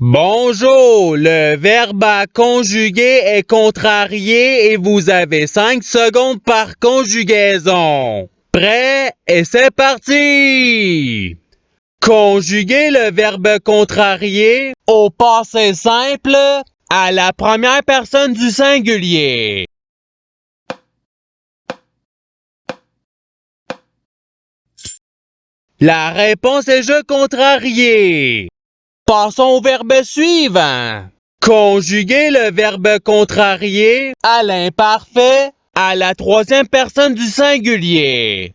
Bonjour, le verbe à conjuguer est contrarié et vous avez 5 secondes par conjugaison. Prêt et c'est parti! Conjuguer le verbe contrarié au passé simple à la première personne du singulier. La réponse est je contrarié. Passons au verbe suivant. Conjuguer le verbe contrarié à l'imparfait à la troisième personne du singulier.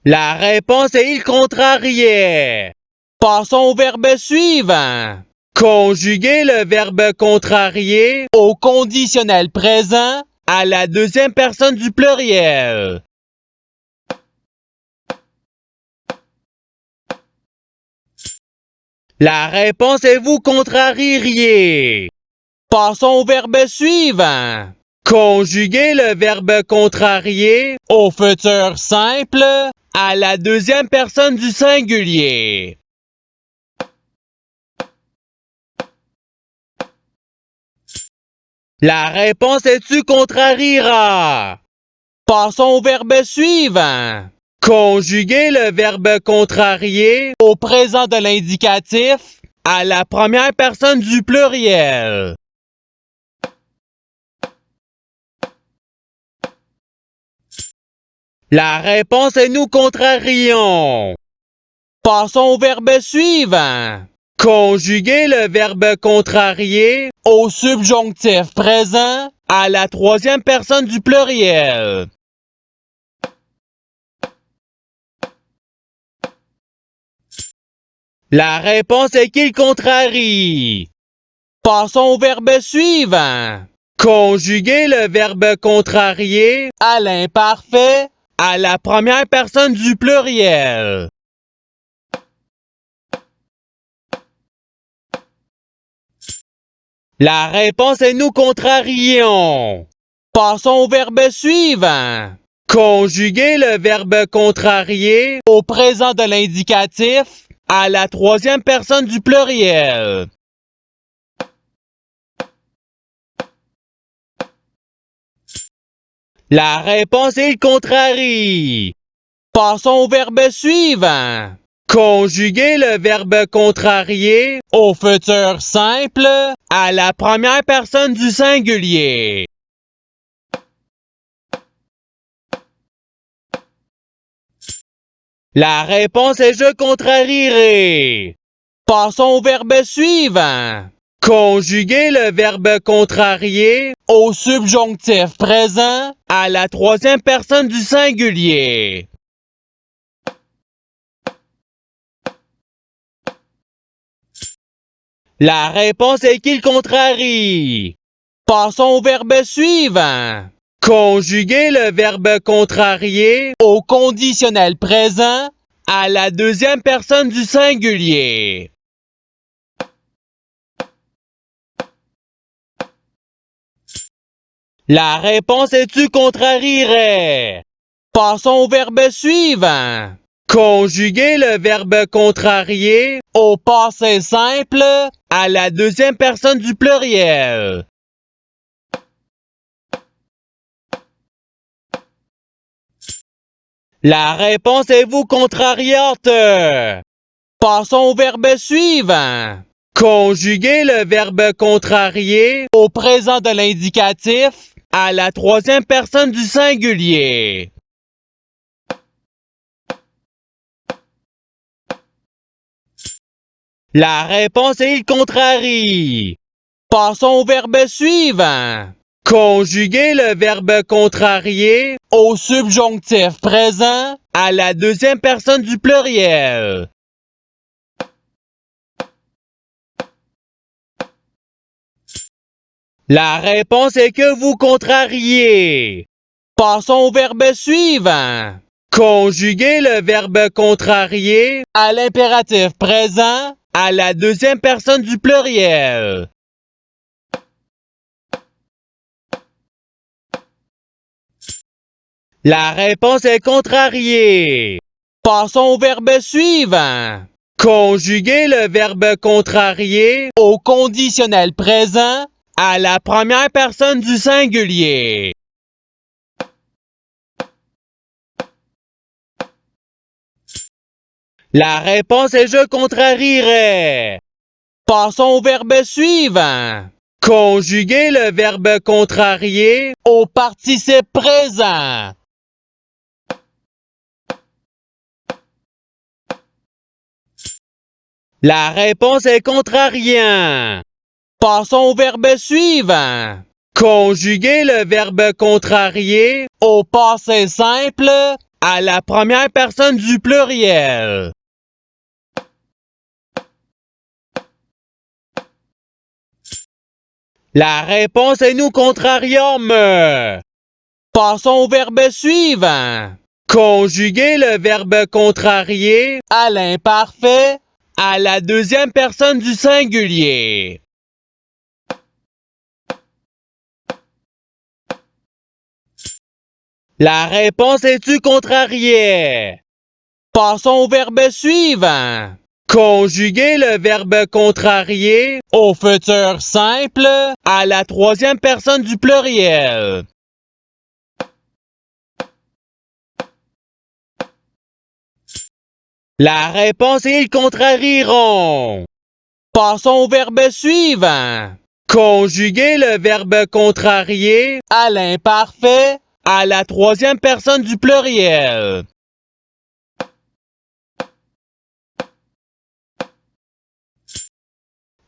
La réponse est il contrariait. Passons au verbe suivant. Conjuguer le verbe contrarié au conditionnel présent à la deuxième personne du pluriel. La réponse est vous contrarieriez. Passons au verbe suivant. Conjuguer le verbe contrarié au futur simple à la deuxième personne du singulier. La réponse est tu contrariera. Passons au verbe suivant. Conjuguer le verbe contrarié au présent de l'indicatif à la première personne du pluriel. La réponse est nous contrarions. Passons au verbe suivant. Conjuguer le verbe contrarié au subjonctif présent à la troisième personne du pluriel. La réponse est qu'il contrarie. Passons au verbe suivant. Conjuguer le verbe contrarié à l'imparfait à la première personne du pluriel. La réponse est nous contrarions. Passons au verbe suivant. Conjuguer le verbe contrarié au présent de l'indicatif à la troisième personne du pluriel. La réponse est il contrarie. Passons au verbe suivant. Conjuguer le verbe contrarié au futur simple à la première personne du singulier. La réponse est je contrarierai. Passons au verbe suivant. Conjuguer le verbe contrarié au subjonctif présent à la troisième personne du singulier. La réponse est qu'il contrarie. Passons au verbe suivant. Conjuguer le verbe contrarié au conditionnel présent à la deuxième personne du singulier. La réponse est tu contrarierais. Passons au verbe suivant. Conjuguer le verbe contrarié au passé simple à la deuxième personne du pluriel. La réponse est vous contrariante. Passons au verbe suivant. Conjuguer le verbe contrarié au présent de l'indicatif à la troisième personne du singulier. La réponse est il contrarie. Passons au verbe suivant. Conjuguer le verbe contrarié au subjonctif présent à la deuxième personne du pluriel. La réponse est que vous contrariez. Passons au verbe suivant. Conjuguer le verbe contrarié à l'impératif présent à la deuxième personne du pluriel. La réponse est contrariée. Passons au verbe suivant. Conjuguer le verbe contrarié au conditionnel présent à la première personne du singulier. La réponse est je contrarierais. Passons au verbe suivant. Conjuguer le verbe contrarié au participe présent. La réponse est contrariant. Passons au verbe suivant. Conjuguer le verbe contrarié au passé simple à la première personne du pluriel. La réponse est nous contrarium. Passons au verbe suivant. Conjuguer le verbe contrarié à l'imparfait à la deuxième personne du singulier. La réponse est tu contrarié. Passons au verbe suivant. Conjuguer le verbe contrarié au futur simple à la troisième personne du pluriel. La réponse est ils contrarieront. Passons au verbe suivant. Conjuguer le verbe contrarié à l'imparfait à la troisième personne du pluriel.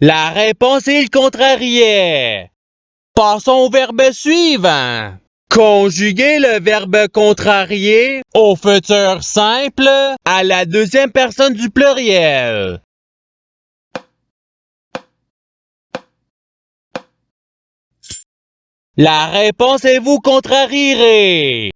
La réponse est il contrariait. Passons au verbe suivant. Conjuguer le verbe contrarié au futur simple à la deuxième personne du pluriel. La réponse est vous contrarierez.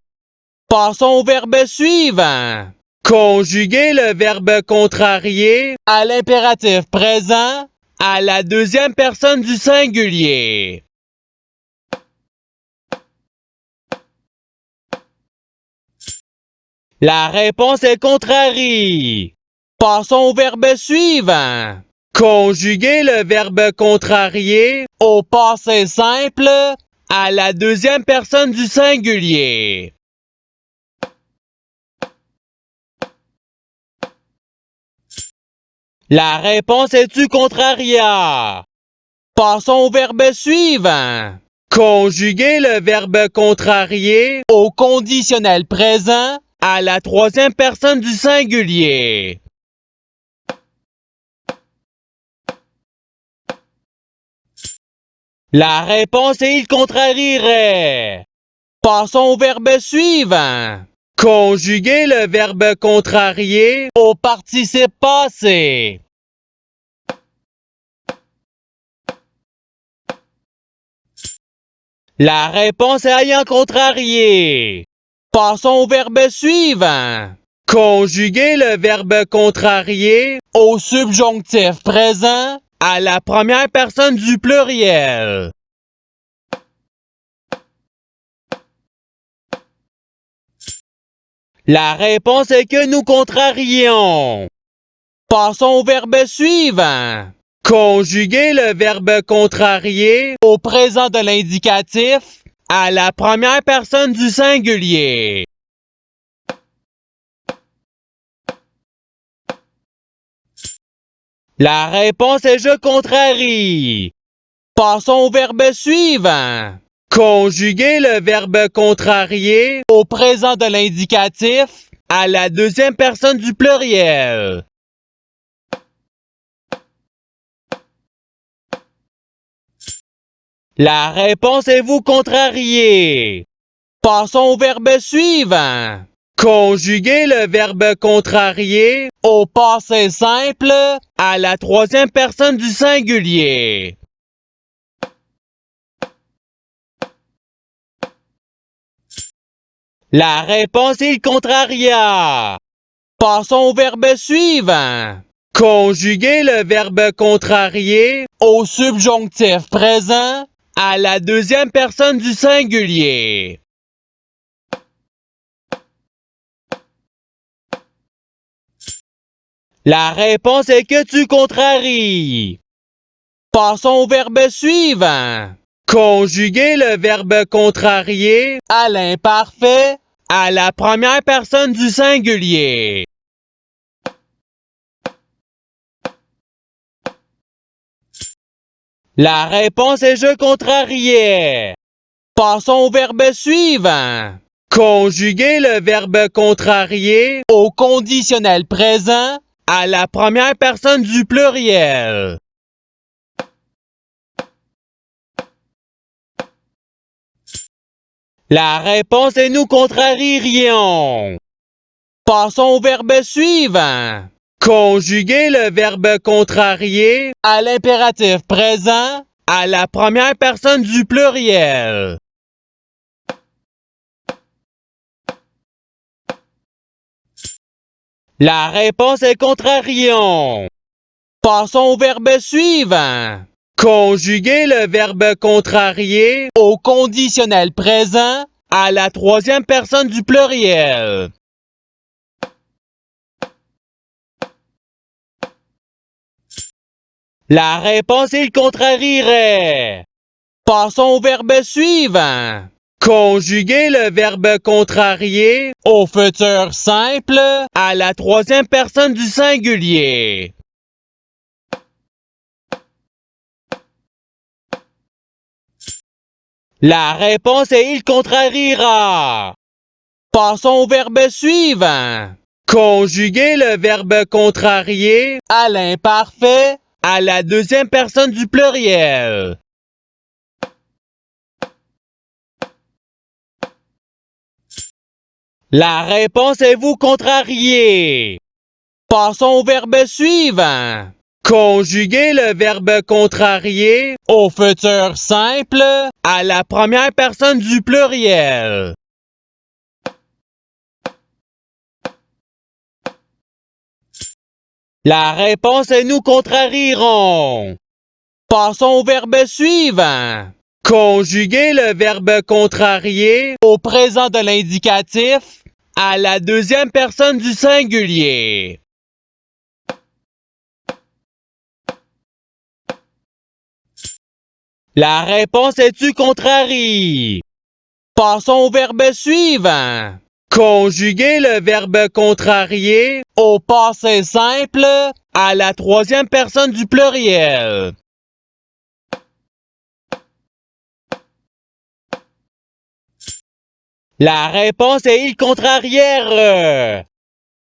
Passons au verbe suivant. Conjuguer le verbe contrarié à l'impératif présent à la deuxième personne du singulier. La réponse est contrarie. Passons au verbe suivant. Conjuguer le verbe contrarié au passé simple à la deuxième personne du singulier. La réponse est tu contraria. Passons au verbe suivant. Conjuguer le verbe contrarié au conditionnel présent à la troisième personne du singulier. La réponse est il contrarierait. Passons au verbe suivant. Conjuguer le verbe contrarié au participe passé. La réponse est ayant contrarié. Passons au verbe suivant. Conjuguer le verbe contrarié au subjonctif présent à la première personne du pluriel. La réponse est que nous contrarions. Passons au verbe suivant. Conjuguer le verbe contrarié au présent de l'indicatif à la première personne du singulier. La réponse est je contrarie. Passons au verbe suivant. Conjuguer le verbe contrarié au présent de l'indicatif à la deuxième personne du pluriel. La réponse est vous contrariez. Passons au verbe suivant. Conjuguer le verbe contrarié au passé simple à la troisième personne du singulier. La réponse est il contraria. Passons au verbe suivant. Conjuguer le verbe contrarié au subjonctif présent à la deuxième personne du singulier. La réponse est que tu contraries. Passons au verbe suivant. Conjuguer le verbe contrarier à l'imparfait à la première personne du singulier. La réponse est je contrariais. Passons au verbe suivant. Conjuguer le verbe contrarier au conditionnel présent à la première personne du pluriel. La réponse est nous contrarierions. Passons au verbe suivant. Conjuguer le verbe contrarier à l'impératif présent à la première personne du pluriel. La réponse est contrarions. Passons au verbe suivant. Conjuguer le verbe contrarier au conditionnel présent à la troisième personne du pluriel. La réponse est il contrarierait. Passons au verbe suivant. Conjuguer le verbe contrarier au futur simple à la troisième personne du singulier. La réponse est il contrariera. Passons au verbe suivant. Conjuguer le verbe contrarier à l'imparfait à la deuxième personne du pluriel. La réponse est vous contrarier. Passons au verbe suivant. Conjuguer le verbe contrarier au futur simple à la première personne du pluriel. La réponse est nous contrarierons. Passons au verbe suivant. Conjuguer le verbe contrarier au présent de l'indicatif à la deuxième personne du singulier. La réponse est tu contrarie. Passons au verbe suivant. Conjuguer le verbe contrarier au passé simple à la troisième personne du pluriel. La réponse est il contrarière.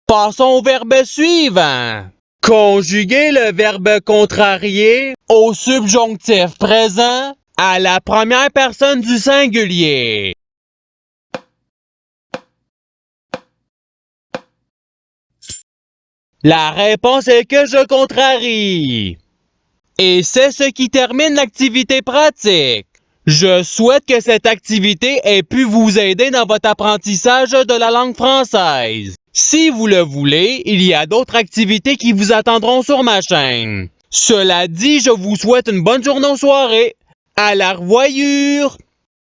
Passons au verbe suivant. Conjuguer le verbe contrarier au subjonctif présent à la première personne du singulier. La réponse est que je contrarie. Et c'est ce qui termine l'activité pratique. Je souhaite que cette activité ait pu vous aider dans votre apprentissage de la langue française. Si vous le voulez, il y a d'autres activités qui vous attendront sur ma chaîne. Cela dit, je vous souhaite une bonne journée ou soirée. À la revoyure!